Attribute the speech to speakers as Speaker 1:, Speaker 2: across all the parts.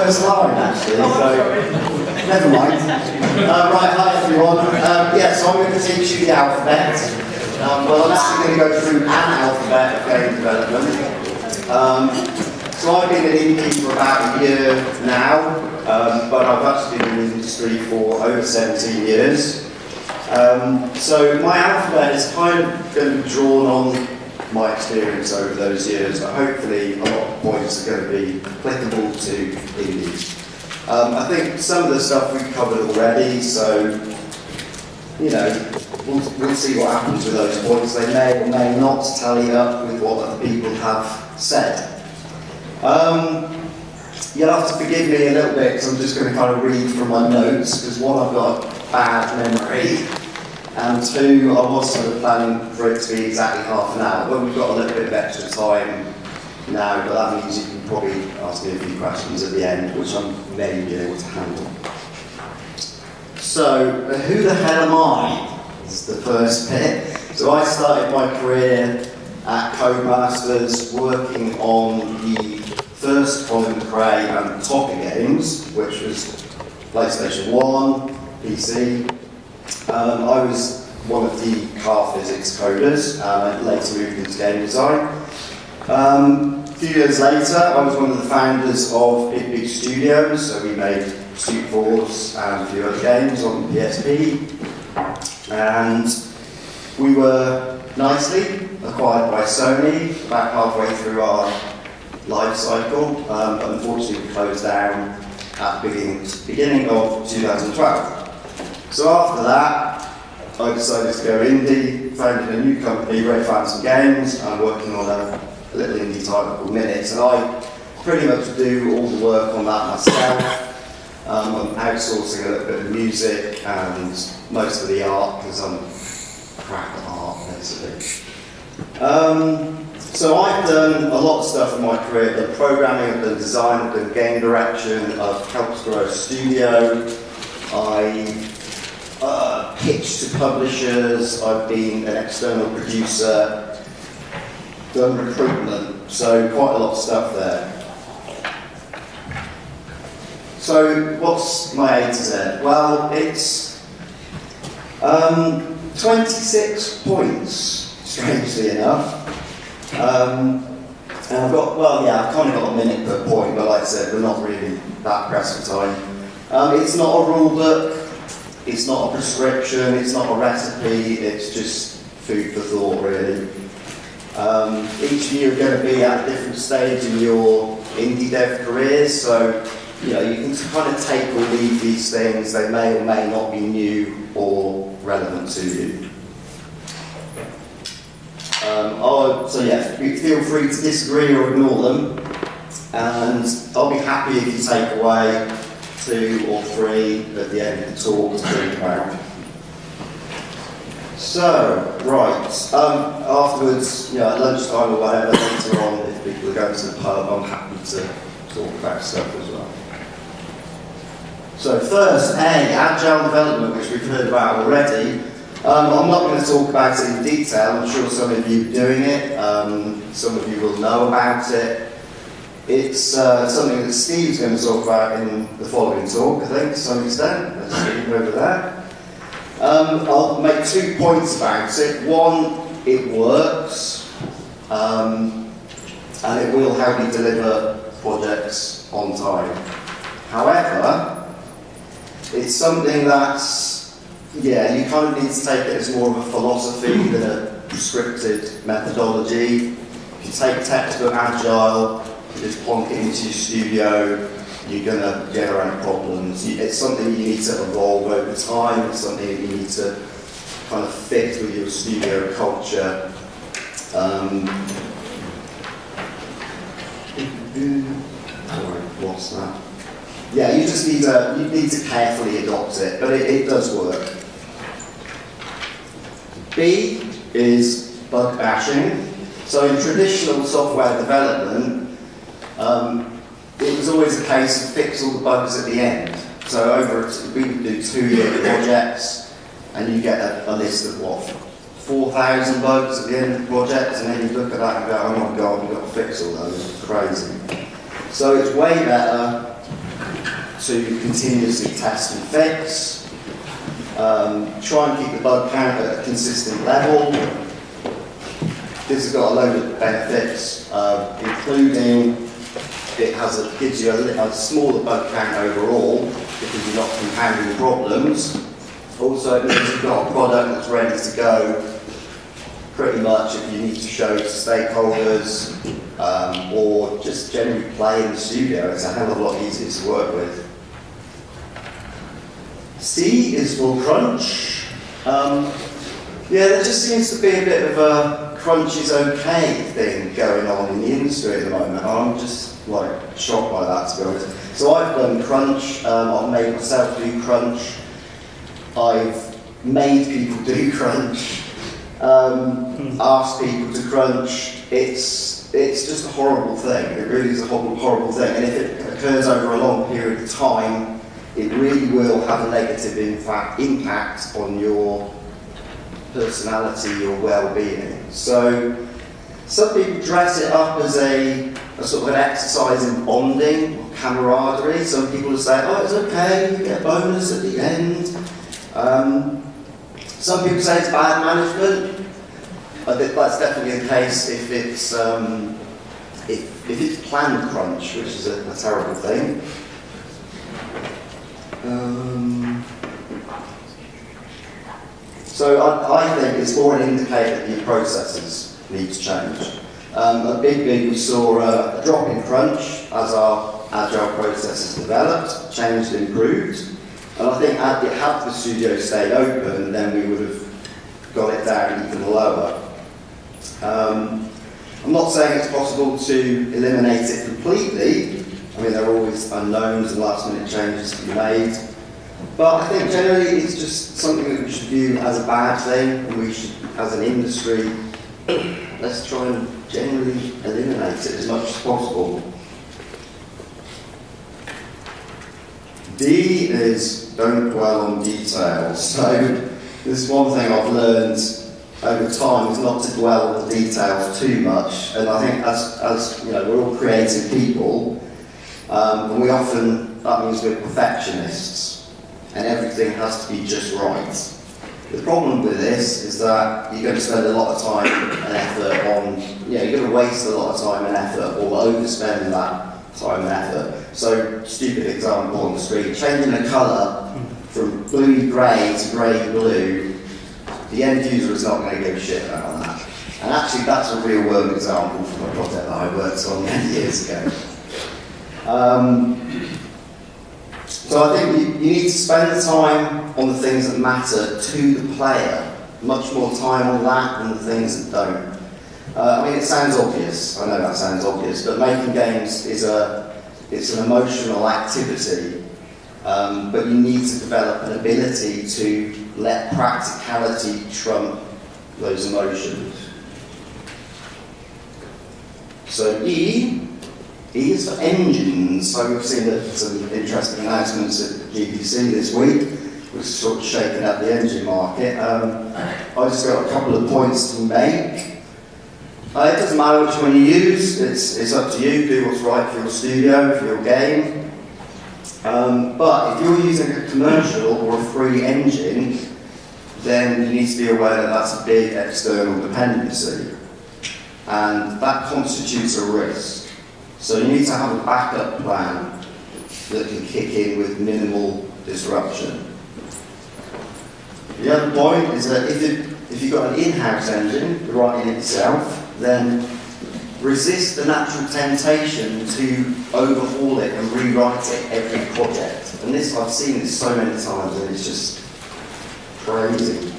Speaker 1: first line, actually, so never mind. Right, hi everyone. So I'm going to teach you the alphabet. Well, I'm actually going to go through an alphabet of game development. So I've been in indie for about a year now, but I've actually been in the industry for over 17 years. So my alphabet is kind of going to be drawn on my experience over those years, but hopefully a lot of points are going to be applicable to indie. I think some of the stuff we've covered already, so we'll see what happens with those points. They may or may not tally up with what other people have said. You'll have to forgive me a little bit because I'm just going to kind of read from my notes, because one, I've got a bad memory, and two, I was sort of planning for it to be exactly half an hour, but we've got a little bit of extra time now, but that means you can probably ask me a few questions at the end, which I may be able to handle. So, who the hell am I? Is the first bit. So I started my career at Codemasters working on the first Colin McRae and Topping games, which was PlayStation 1, PC. I was one of the car physics coders, and I later moved into game design. A few years later, I was one of the founders of Big Studios, so we made Street Force and a few other games on the PSP. And we were nicely acquired by Sony about halfway through our life cycle, but unfortunately we closed down at the beginning of 2012. So after that, I decided to go indie, founded a new company, Red Phantom Games. I'm working on a little indie title called Minutes, and I pretty much do all the work on that myself. I'm outsourcing a little bit of music and most of the art, because I'm crap at art, basically. So I've done a lot of stuff in my career. I've done programming, I've done design, I've done game direction, I've helped grow a studio, I pitched to publishers, I've been an external producer, done recruitment, so quite a lot of stuff there. So what's my A to Z? Well, it's 26 points, strangely enough. And I've got, I've kind of got a minute per point, but like I said, we're not really that pressed for time. It's not a rule book, it's not a prescription, it's not a recipe, it's just food for thought, really. Each of you are going to be at a different stage in your indie dev careers, so you can kind of take or leave these things. They may or may not be new or relevant to you. Feel free to disagree or ignore them, and I'll be happy if you take away 2 or 3 at the end of the talk to think about. So, right, afterwards, at lunchtime or whatever, later on, if people are going to the pub, I'm happy to talk about stuff as well. So first, agile development, which we've heard about already. I'm not going to talk about it in detail. I'm sure some of you are doing it. Some of you will know about it. It's something that Steve's going to talk about in the following talk, I think, to some extent. Let's see over there. I'll make 2 points about it. One, it works, and it will help you deliver projects on time. However, it's something that's, you kind of need to take it as more of a philosophy than a prescripted methodology. If you take textbook agile, you just plonk it into your studio, you're going to generate problems. It's something you need to evolve over time, it's something that you need to kind of fit with your studio culture. What's that? Yeah, you just need to carefully adopt it, but it does work. B is bug bashing. So in traditional software development, it was always a case of fix all the bugs at the end. So we would do 2-year projects, and you get a list of 4,000 bugs at the end of the project, and then you look at that and go, oh my god, we've got to fix all those. It's crazy. So it's way better, to continuously test and fix, try and keep the bug count at a consistent level. This has got a load of benefits, including it gives you a smaller bug count overall because you're not compounding problems. Also, it means you've got a product that's ready to go pretty much if you need to show to stakeholders or just generally play in the studio. It's a hell of a lot easier to work with. C is for crunch. Yeah, there just seems to be a bit of a crunch is okay thing going on in the industry at the moment. I'm just like shocked by that, to be honest. So I've done crunch, I've made myself do crunch, I've made people do crunch, asked people to crunch. It's just a horrible thing. It really is a horrible thing. And if it occurs over a long period of time, it really will have a negative impact on your personality, your well-being. So some people dress it up as a sort of an exercise in bonding or camaraderie. Some people will say, oh, it's okay, you get a bonus at the end. Some people say it's bad management. I think that's definitely the case if it's planned crunch, which is a terrible thing. So I think it's more an indicator that your processes need to change. We saw a drop in crunch as our agile processes developed, changed, improved. And I think had the studio stayed open, then we would have got it down even lower. I'm not saying it's possible to eliminate it completely. I mean, there are always unknowns and last-minute changes to be made. But I think generally it's just something that we should view as a bad thing, and we should, as an industry, let's try and generally eliminate it as much as possible. D is don't dwell on details. So this is one thing I've learned over time, is not to dwell on the details too much. And I think as you know, we're all creative people, and we often, that means we're perfectionists, and everything has to be just right. The problem with this is that you're going to spend a lot of time and effort on, you're going to waste a lot of time and effort, or overspend that time and effort. So, stupid example on the screen, changing the colour from bluey grey to grey blue, the end user is not going to give a shit about that. And actually that's a real world example from a project that I worked on many years ago. So I think you need to spend the time on the things that matter to the player, much more time on that than the things that don't. I mean, it sounds obvious, I know that sounds obvious, but making games is it's an emotional activity, but you need to develop an ability to let practicality trump those emotions. So E is for engines. So we've seen some interesting announcements at GDC this week, which is sort of shaking up the engine market. I just got a couple of points to make. It doesn't matter which one you use, it's up to you, do what's right for your studio, for your game. But if you're using a commercial or a free engine, then you need to be aware that that's a big external dependency. And that constitutes a risk. So you need to have a backup plan that can kick in with minimal disruption. The other point is that if you've got an in-house engine writing it yourself, then resist the natural temptation to overhaul it and rewrite it every project. And this, I've seen this so many times, and it's just crazy.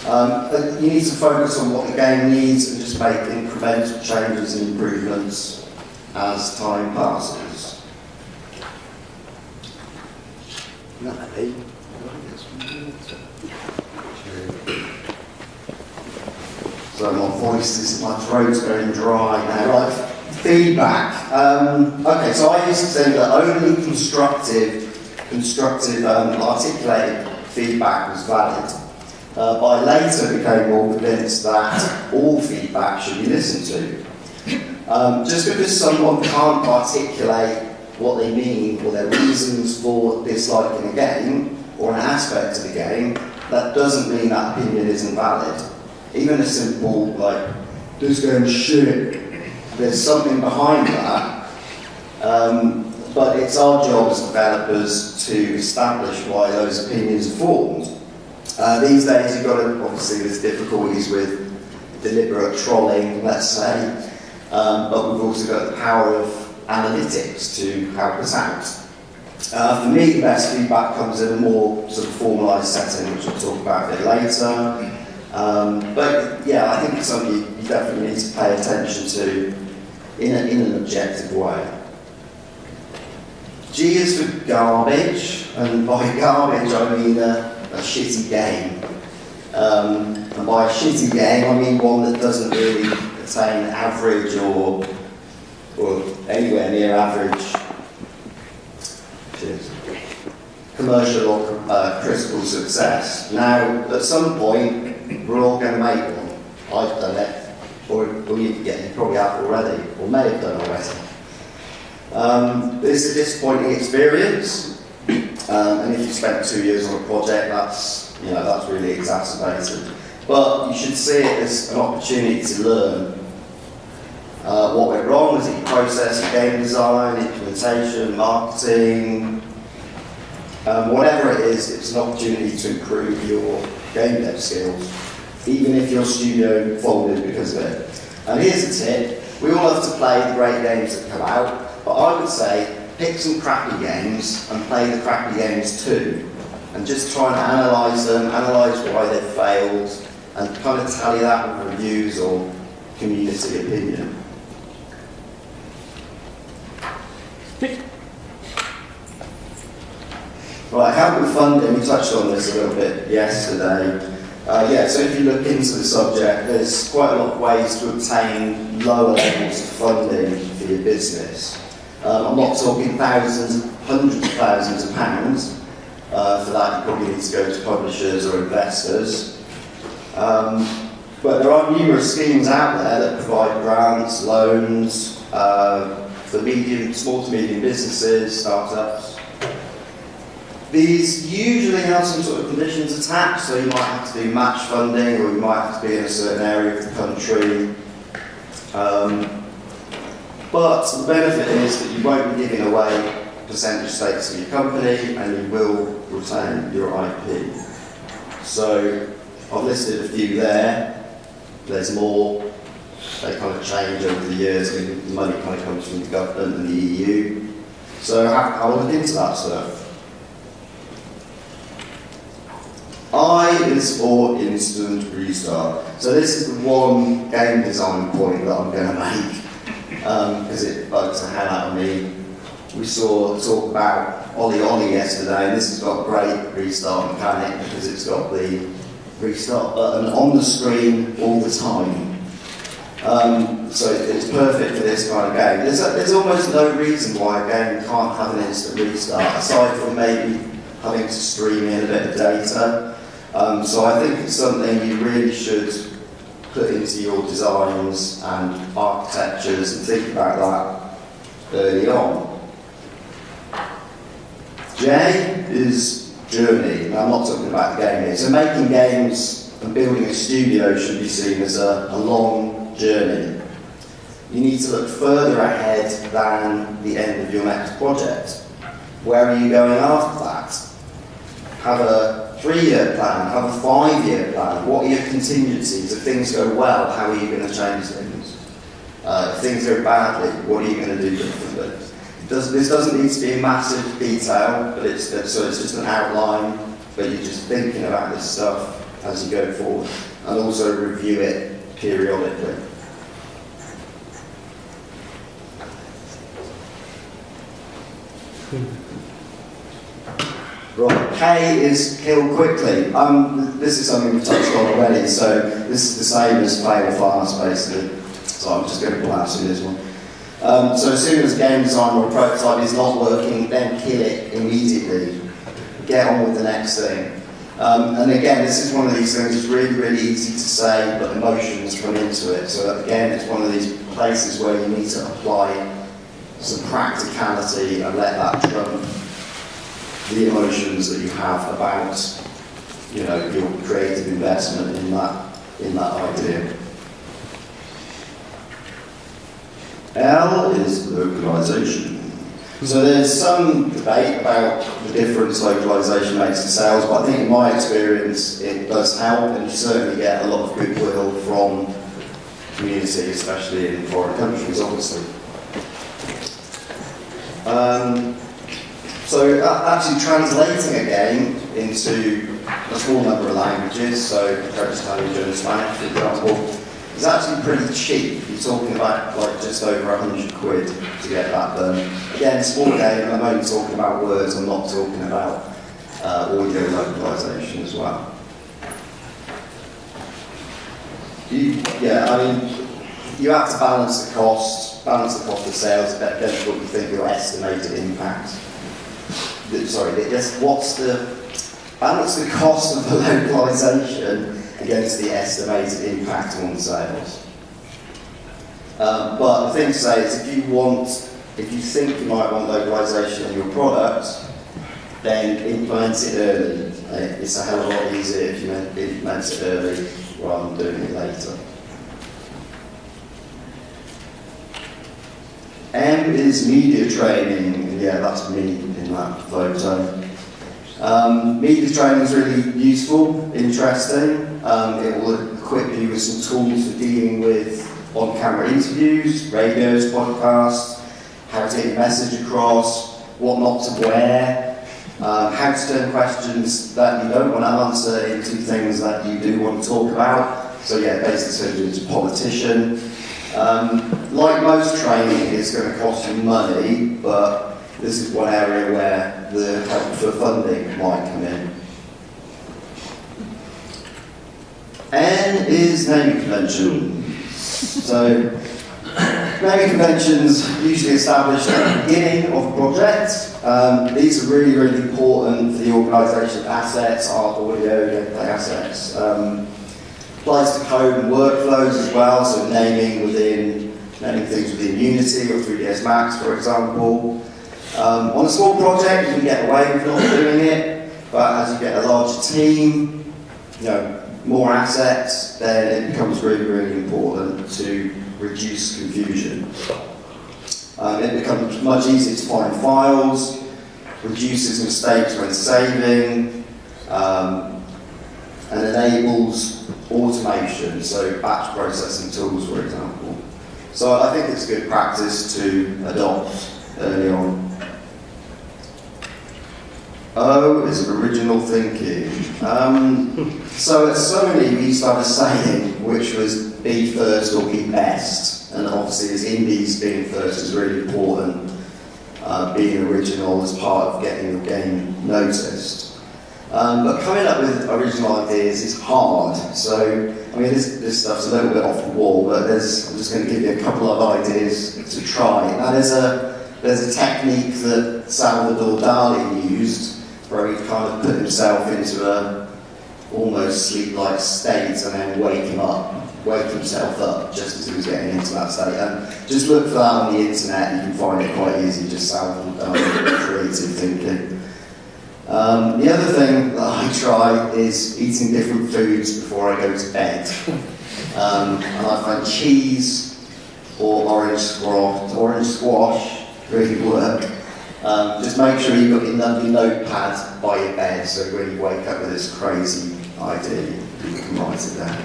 Speaker 1: You need to focus on what the game needs and just make incremental changes and improvements as time passes. So my voice my throat's going dry now. Right, feedback. Okay, so I used to think that only constructive articulated feedback was valid. But I later became more convinced that all feedback should be listened to. Just because someone can't articulate what they mean or their reasons for disliking a game or an aspect of the game, that doesn't mean that opinion isn't valid. Even a simple, like, this game's shit, there's something behind that. But it's our job as developers to establish why those opinions are formed. These days you've got to, obviously there's difficulties with deliberate trolling, let's say, but we've also got the power of analytics to help us out. For me, the best feedback comes in a more sort of formalised setting, which we'll talk about a bit later. But yeah, I think it's something you definitely need to pay attention to in an objective way. G is for garbage, and by garbage I mean a shitty game. And by a shitty game I mean one that doesn't really attain average or anywhere near average commercial or critical success. Now, at some point, we're all going to make one. I've done it, or you probably have already, or may have done already. It's a disappointing experience, and if you spent 2 years on a project, that's really exacerbated. But you should see it as an opportunity to learn what went wrong. Was it process, game design, implementation, marketing, whatever it is, it's an opportunity to improve your game dev skills, even if your studio folded because of it. And here's a tip: we all have to play the great games that come out. But I would say, pick some crappy games and play the crappy games too. And just try and analyse them, analyse why they've failed, and kind of tally that with reviews or community opinion. Right, help with funding, we touched on this a little bit yesterday. So if you look into the subject, there's quite a lot of ways to obtain lower levels of funding for your business. I'm not talking thousands, hundreds of thousands of pounds. For that, you probably need to go to publishers or investors. But there are numerous schemes out there that provide grants, loans for small to medium businesses, startups. These usually have some sort of conditions attached, so you might have to do match funding, or you might have to be in a certain area of the country. But the benefit is that you won't be giving away percentage stakes of your company, and you will retain your IP. So I've listed a few there. There's more. They kind of change over the years. The money kind of comes from the government and the EU. So have a look into that stuff. I is for instant restart. So this is the one game design point that I'm going to make, because it bugs the hell out of me. We saw talk about Ollie Ollie yesterday, and this has got a great restart mechanic because it's got the restart button on the screen all the time. So it's perfect for this kind of game. There's almost no reason why a game can't have an instant restart, aside from maybe having to stream in a bit of data. So I think it's something you really should put into your designs and architectures and think about that early on. J is journey. Now, I'm not talking about the game here. So making games and building a studio should be seen as a long journey. You need to look further ahead than the end of your next project. Where are you going after that? Have a 3-year plan, have a 5-year plan. What are your contingencies? If things go well, how are you going to change things? If things go badly, what are you going to do differently? This doesn't need to be in massive detail, but it's just an outline, but you're just thinking about this stuff as you go forward, and also review it periodically. Right, K is kill quickly. This is something we've touched on already, so this is the same as fail fast, basically. So I'm just going to blast through this one. So as soon as a game design or a prototype is not working, then kill it immediately. Get on with the next thing. And again, this is one of these things that's really, really easy to say, but emotions come into it. So again, it's one of these places where you need to apply some practicality and let that trump the emotions that you have about, you know, your creative investment in that idea. L is localization. So there's some debate about the difference localization makes to sales, but I think in my experience it does help, and you certainly get a lot of goodwill from community, especially in foreign countries, obviously. So actually translating a game into a small number of languages, so French, Italian, German, Spanish, for example, is actually pretty cheap. You're talking about like just over 100 quid to get that done. Again, small game, I'm only talking about words, I'm not talking about audio localization as well. You have to balance the cost of sales against what you think your estimated impact. Balance the cost of the localization against the estimated impact on sales. But the thing to say is if you think you might want localization in your product, then implement it early. It's a hell of a lot easier if you implement it early rather than doing it later. M is media training, and yeah, that's me in that photo. Media training is really useful, interesting. It will equip you with some tools for dealing with on-camera interviews, radios, podcasts, how to get your message across, what not to wear, how to turn questions that you don't want to answer into things that you do want to talk about. So yeah, basically turn you into a politician. Like most training, it's going to cost you money, but this is one area where the help for funding might come in. N is naming convention. So, naming conventions usually established at the beginning of a project. These are really, really important for the organisation of assets, art, audio, gameplay assets. Applies to code and workflows as well, so naming things within Unity or 3ds Max, for example. On a small project, you can get away with not doing it, but as you get a larger team, more assets, then it becomes really, really important to reduce confusion. It becomes much easier to find files, reduces mistakes when saving, and enables automation, so batch processing tools, for example. So I think it's good practice to adopt early on. O is original thinking. So at Sony we used to have a saying which was be first or be best, and obviously as indies being first is really important. Being original as part of getting your game noticed. But coming up with original ideas is hard. So, I mean, this stuff's a little bit off the wall, but I'm just going to give you a couple of ideas to try. Now, there's a technique that Salvador Dali used, where he kind of put himself into a almost sleep-like state and then wake himself up just as he was getting into that state. And just look for that on the internet, you can find it quite easy, just Salvador Dali, creative thinking. The other thing that I try is eating different foods before I go to bed. And I find cheese or orange squash really work. Just make sure you've got your lovely notepad by your bed, so when you wake up with this crazy idea, you can write it down.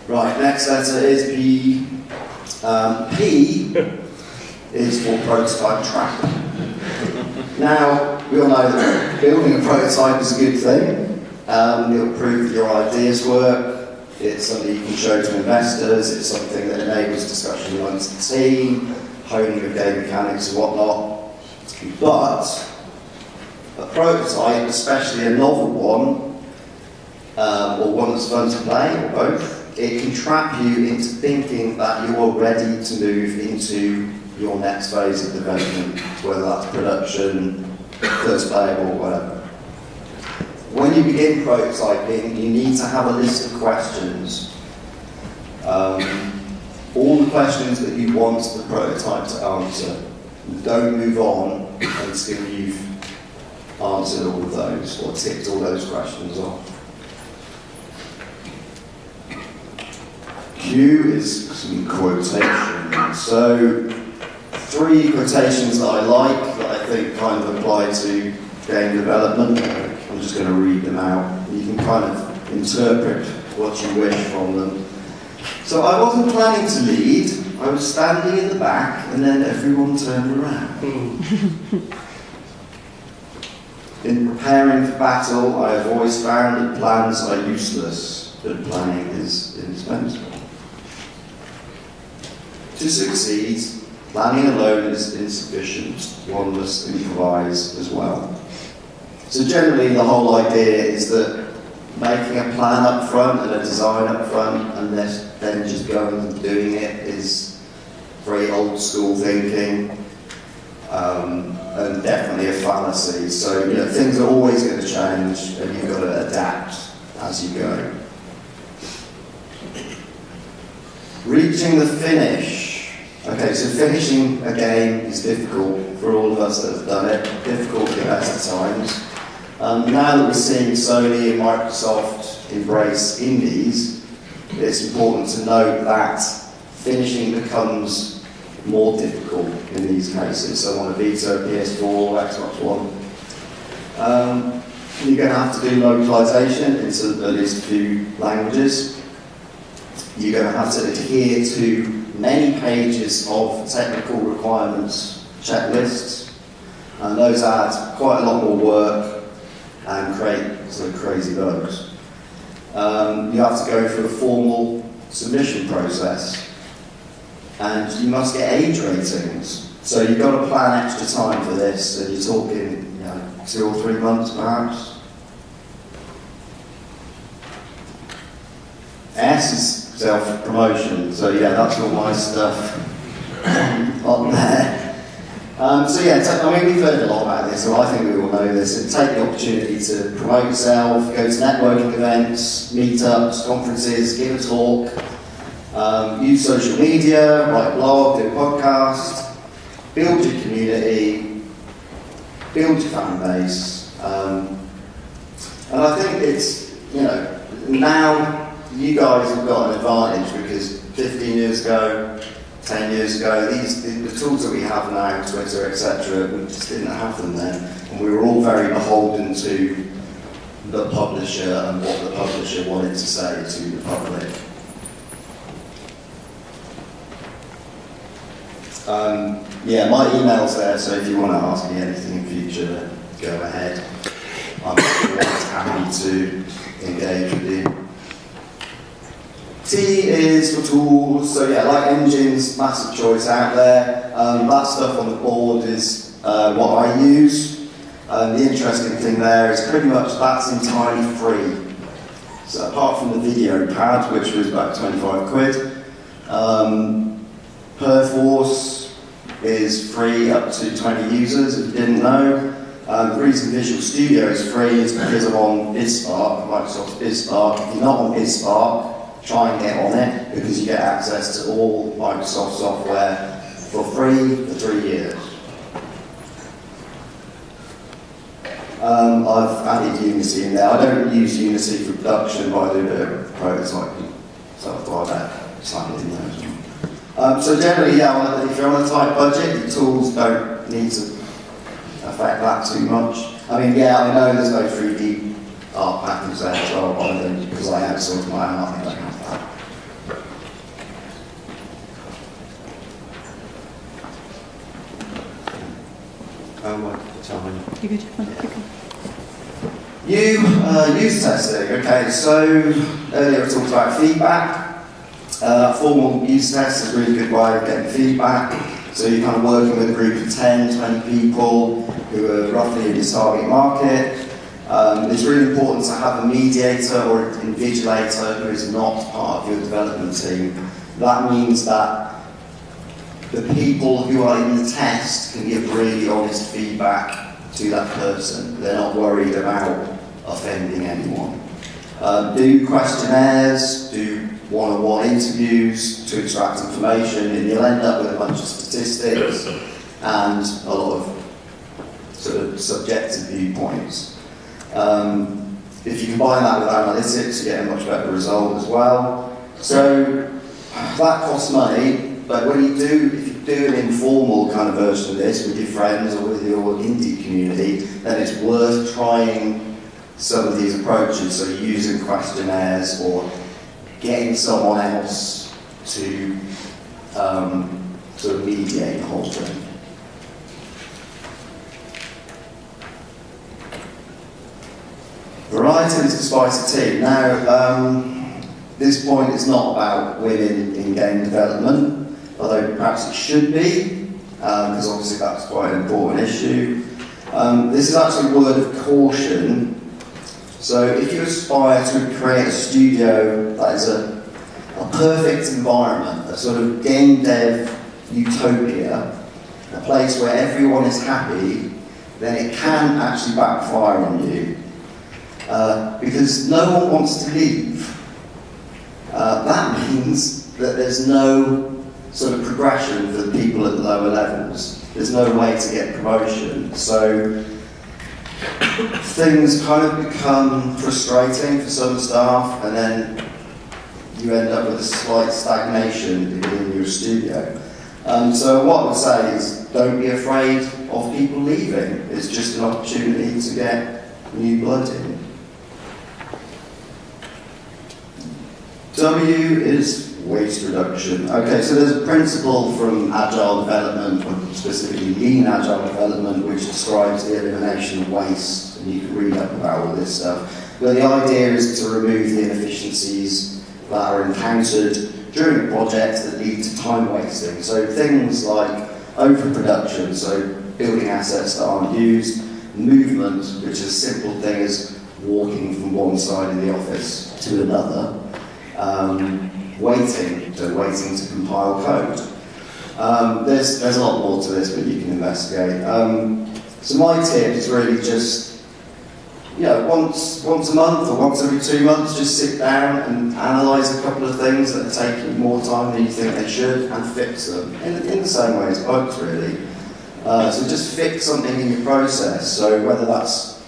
Speaker 1: Right, next letter is P. P is for prototype tracking. Now, we all know that building a prototype is a good thing. It'll prove that your ideas work. It's something you can show to investors. It's something that enables discussion amongst the team, honing of game mechanics and whatnot. But a prototype, especially a novel one, or one that's fun to play, or both, it can trap you into thinking that you're ready to move into your next phase of development, whether that's production, first playable, or whatever. When you begin prototyping, you need to have a list of questions. All the questions that you want the prototype to answer. Don't move on until you've answered all of those, or ticked all those questions off. Q is some quotations. So, 3 quotations that I like, that I think kind of apply to game development. I'm just going to read them out. You can kind of interpret what you wish from them. So I wasn't planning to lead. I was standing in the back, and then everyone turned around. In preparing for battle, I have always found that plans are useless, but planning is indispensable. To succeed, planning alone is insufficient. One must improvise as well. So generally, the whole idea is that making a plan up front and a design up front, and then just going and doing it is very old school thinking, and definitely a fallacy. So things are always going to change, and you've got to adapt as you go. Reaching the finish. Okay, so finishing a game is difficult for all of us that have done it, difficult at the best of times. Now that we're seeing Sony and Microsoft embrace indies, it's important to note that finishing becomes more difficult in these cases. So on a Vita, PS4, Xbox One. You're going to have to do localization into at least a few languages. You're going to have to adhere to many pages of technical requirements checklists, and those add quite a lot more work and create sort of crazy bugs. You have to go through a formal submission process, and you must get age ratings. So you've got to plan extra time for this, and you're talking 2 or 3 months perhaps. S is self-promotion, so that's all my stuff on there. We've heard a lot about this, so I think we all know this. And take the opportunity to promote yourself, go to networking events, meetups, conferences, give a talk, use social media, write a blog, do a podcast, build your community, build your fan base. And I think it's, now you guys have got an advantage because 15 years ago, 10 years ago, the tools that we have now, Twitter, etc., we just didn't have them then. And we were all very beholden to the publisher and what the publisher wanted to say to the public. My email's there, so if you want to ask me anything in future, go ahead. I'm always happy to engage with you. T is for tools, so like engines, massive choice out there. That stuff on the board is what I use. The interesting thing there is pretty much that's entirely free. So apart from the video pad, which was about 25 quid, Perforce is free up to 20 users, if you didn't know. The reason Visual Studio is free is because I'm on BizSpark, Microsoft's BizSpark. If you're not on BizSpark, try and get on it, because you get access to all Microsoft software for free for 3 years. I've added Unity in there. I don't use Unity for production, but I do a bit of prototyping, so I've got that slightly in there as well. So generally, if you're on a tight budget, your tools don't need to affect that too much. I know there's no 3D art package there as well, because I outsourced my own, I think I have that.
Speaker 2: You good?
Speaker 1: User testing. Okay, so earlier I talked about feedback. Formal user test is a really good way of getting feedback. So you're kind of working with a group of 10, 20 people who are roughly in your target market. It's really important to have a mediator or an invigilator who is not part of your development team. That means that the people who are in the test can give really honest feedback to that person. They're not worried about offending anyone. Do questionnaires, do one-on-one interviews to extract information, and you'll end up with a bunch of statistics and a lot of sort of subjective viewpoints. If you combine that with analytics, you get a much better result as well. So that costs money, but when if you do an informal kind of version of this with your friends or with your indie community, then it's worth trying some of these approaches. So using questionnaires or getting someone else to sort of mediate the whole thing. Variety is the spice of tea. Now, this point is not about women in game development, although perhaps it should be, because obviously that's quite an important issue. This is actually a word of caution. So if you aspire to create a studio that is a perfect environment, a sort of game dev utopia, a place where everyone is happy, then it can actually backfire on you. Because no one wants to leave. That means that there's no sort of progression for the people at the lower levels. There's no way to get promotion. So things kind of become frustrating for some staff, and then you end up with a slight stagnation within your studio. So what I would say is, don't be afraid of people leaving. It's just an opportunity to get new blood in. W is waste reduction. Okay, so there's a principle from agile development, or specifically lean agile development, which describes the elimination of waste, and you can read up about all this stuff. But the idea is to remove the inefficiencies that are encountered during a project that lead to time wasting. So things like overproduction, so building assets that aren't used, movement, which is a simple thing as walking from one side of the office to another, waiting to compile code. There's a lot more to this, but you can investigate. So my tip is really just, once a month or once every 2 months, just sit down and analyse a couple of things that are taking more time than you think they should, and fix them in the same way as bugs, really. So just fix something in your process. So whether that's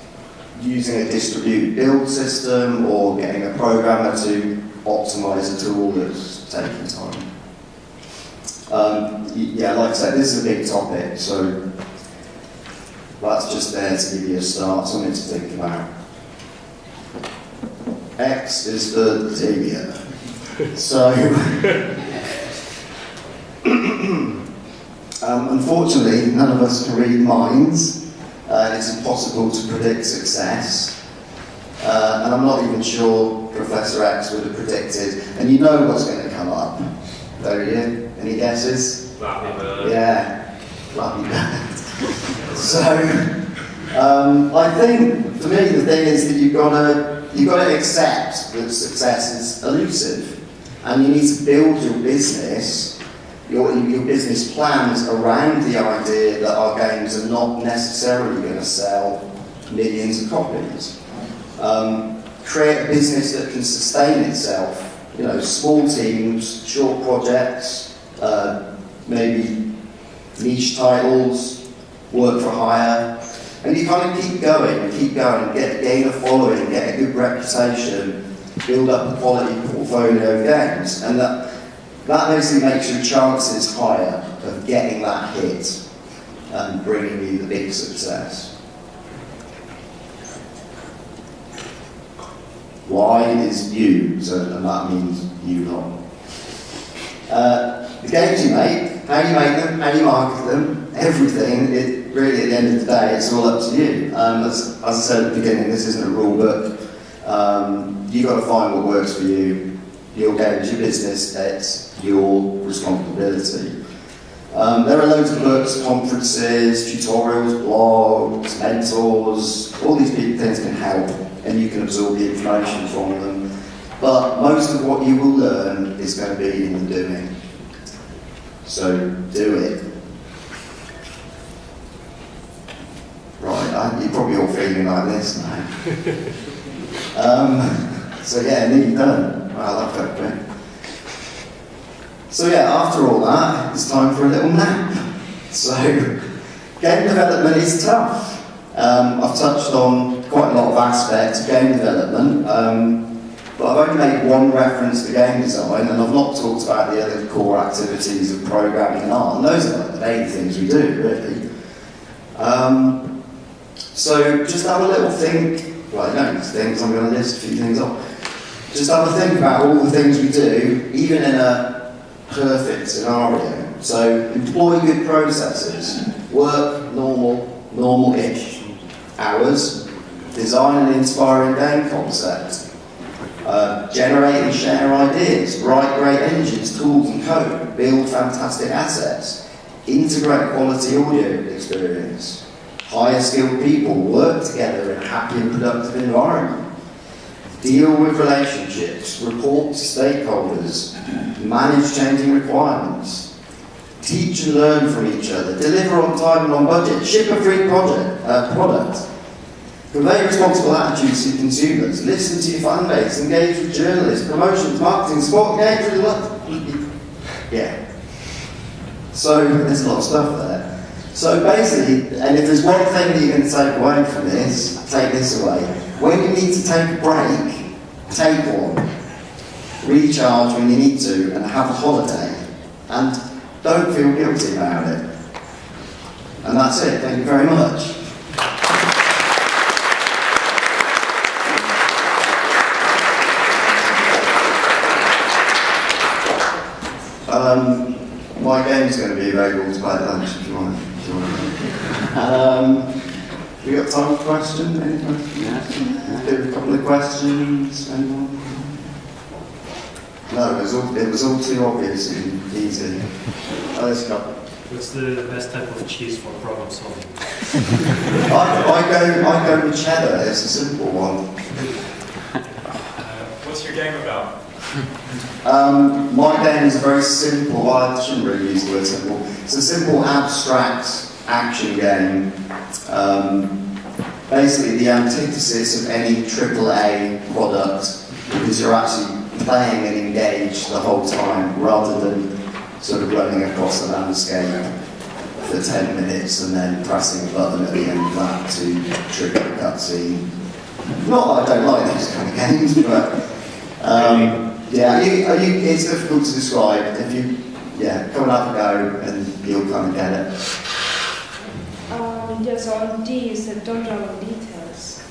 Speaker 1: using a distributed build system or getting a programmer to optimise a tool that's taking time. Like I said, this is a big topic, so that's just there to give you a start, something to think about. X is for Xavier. So, unfortunately, none of us can read minds, and it's impossible to predict success. And I'm not even sure Professor X would have predicted, and you know what's going to come up, don't you? Any guesses?
Speaker 2: Flappy Bird.
Speaker 1: Yeah, Flappy Bird. So, I think, for me, the thing is that you've got to accept that success is elusive, and you need to build your business, your business plans around the idea that our games are not necessarily going to sell millions of copies. Create a business that can sustain itself. Small teams, short projects, maybe niche titles, work for hire, and you kind of keep going, gain a following, get a good reputation, build up a quality portfolio of games, and that basically makes your chances higher of getting that hit and bringing you the big success. Y is you, and that means you lot. The games you make, how you make them, how you market them, everything, really at the end of the day, it's all up to you. As I said at the beginning, this isn't a rule book. You've got to find what works for you. Your games, your business, it's your responsibility. There are loads of books, conferences, tutorials, blogs, mentors, all these things can help, and you can absorb the information from them. But most of what you will learn is going to be in the doing. So do it. Right, you're probably all feeling like this now. So yeah, nearly done. Wow, that felt quick. So yeah, after all that, it's time for a little nap. So, game development is tough. I've touched on quite a lot of aspects of game development, but I've only made one reference to game design, and I've not talked about the other core activities of programming and art, and those are like the main things we do, really. So just have a little think, well, I don't need to think, because I'm going to list a few things off. Just have a think about all the things we do, even in a perfect scenario. So employ good processes, work normal-ish hours, design an inspiring game concept, generate and share ideas, write great engines, tools and code, build fantastic assets, integrate quality audio experience, hire skilled people, work together in a happy and productive environment, deal with relationships, report to stakeholders, manage changing requirements, teach and learn from each other, deliver on time and on budget, ship a free product, convey responsible attitudes to consumers, listen to your fan base, engage with journalists, promotions, marketing, sport, games, yeah. So there's a lot of stuff there. So basically, and if there's one thing that you're going to take away from this, take this away. When you need to take a break, take one. Recharge when you need to, and have a holiday. And don't feel guilty about it. And that's it. Thank you very much. My game's going to be available to play at lunch if you want. We got time for questions? Any questions? Yeah. Do a couple of questions. Anyone? No, it was all too obvious and easy. Let's go.
Speaker 2: What's the best type of cheese for problem solving?
Speaker 1: I go with cheddar. It's a simple one.
Speaker 2: What's your game about?
Speaker 1: My game is a very simple, well, I shouldn't really use the word simple. It's a simple, abstract action game. Basically the antithesis of any AAA product, because you're actually playing and engaged the whole time, rather than sort of running across the landscape for 10 minutes and then pressing a button at the end of that to trigger a cutscene. Not that I don't like those kind of games, but yeah, it's difficult to describe. If you, come and have a go and you'll come and get it.
Speaker 3: So on D, you said don't dwell on details,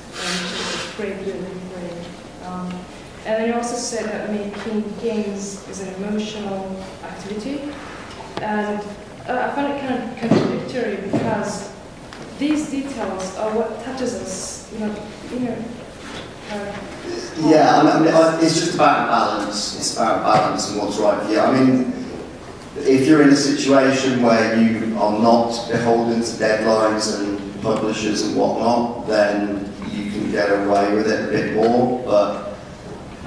Speaker 3: break your brain. And then you also said that making games is an emotional activity. And I find it kind of contradictory because these details are what touches us,
Speaker 1: It's just about balance. It's about balance and what's right for you. I mean, if you're in a situation where you are not beholden to deadlines and publishers and whatnot, then you can get away with it a bit more. But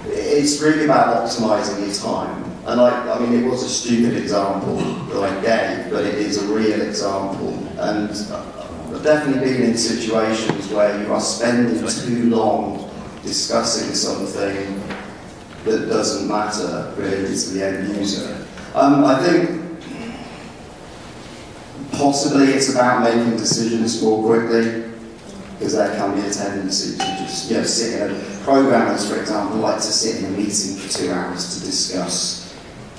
Speaker 1: it's really about optimising your time. And it was a stupid example that I gave, but it is a real example. And I've definitely been in situations where you are spending too long discussing something that doesn't matter really to the end user. I think possibly it's about making decisions more quickly, because there can be a tendency to just sit in programmers, for example, like to sit in a meeting for 2 hours to discuss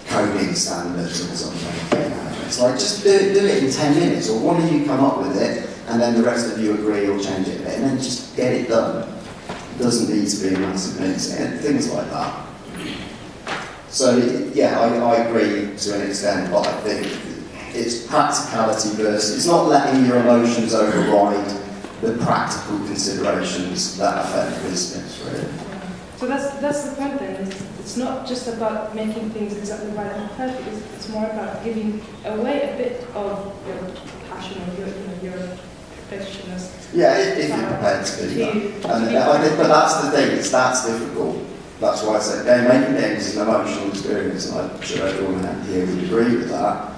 Speaker 1: coding standards or something. It's like, just do it in 10 minutes, or one of you come up with it, and then the rest of you agree or change it a bit, and then just get it done. It doesn't need to be a massive meeting, things like that. So, I agree to an extent, but I think it's practicality versus, it's not letting your emotions override the practical considerations that affect business, really.
Speaker 3: So that's the point then. It's not just about making things exactly right and perfect. It's more about giving away a bit of your passion or your perfectionist.
Speaker 1: Yeah, if you're prepared to do that. But that's the thing. That's difficult. That's why I said making games is an emotional experience, and I'm sure everyone here would agree with that.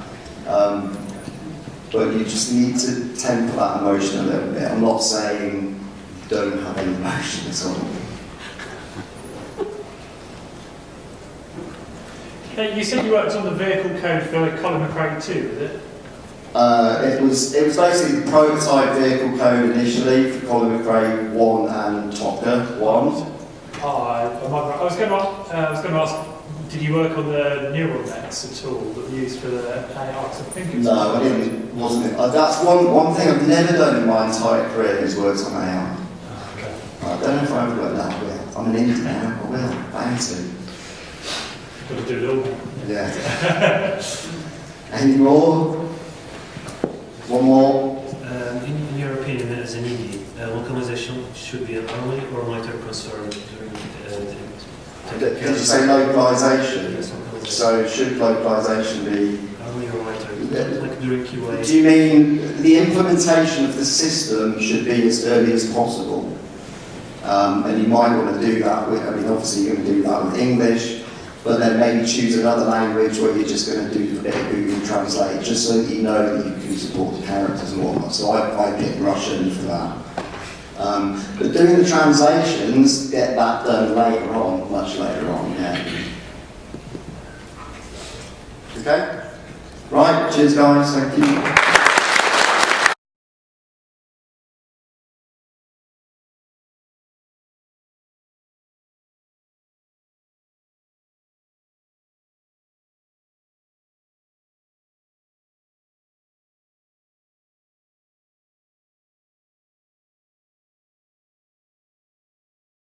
Speaker 1: But you just need to temper that emotion a little bit. I'm not saying don't have any emotion at all.
Speaker 4: You said you worked on the vehicle code for Colin McRae too, was it?
Speaker 1: It was basically the prototype vehicle code initially for Colin McRae 1 and Tocker 1.
Speaker 4: I was going to ask, did you work on the neural nets at all that were used for the AI? 'Cause I think it was
Speaker 1: No, I didn't. Wasn't it? That's one thing I've never done in my entire career is worked on AI.
Speaker 4: Oh, okay.
Speaker 1: I don't know if I ever got that. I will. I'm an indie now. I will. Bound to.
Speaker 4: Got to do it all.
Speaker 1: Yeah. Any more? One more.
Speaker 2: In your opinion, as an indie, localization should be an only or minor concern during
Speaker 1: Did you say localization?
Speaker 2: Yes, localization.
Speaker 1: So should localization be?
Speaker 2: Only or minor, like during QA.
Speaker 1: Do you mean the implementation of the system should be as early as possible? And you might want to do that with, obviously you're going to do that with English, but then maybe choose another language where you're just going to do a bit of Google Translate, just so that you know that you can support the characters and whatnot. So I picked Russian for that. But doing the translations, get that done later on, much later on, yeah. Okay? Right, cheers guys, thank you.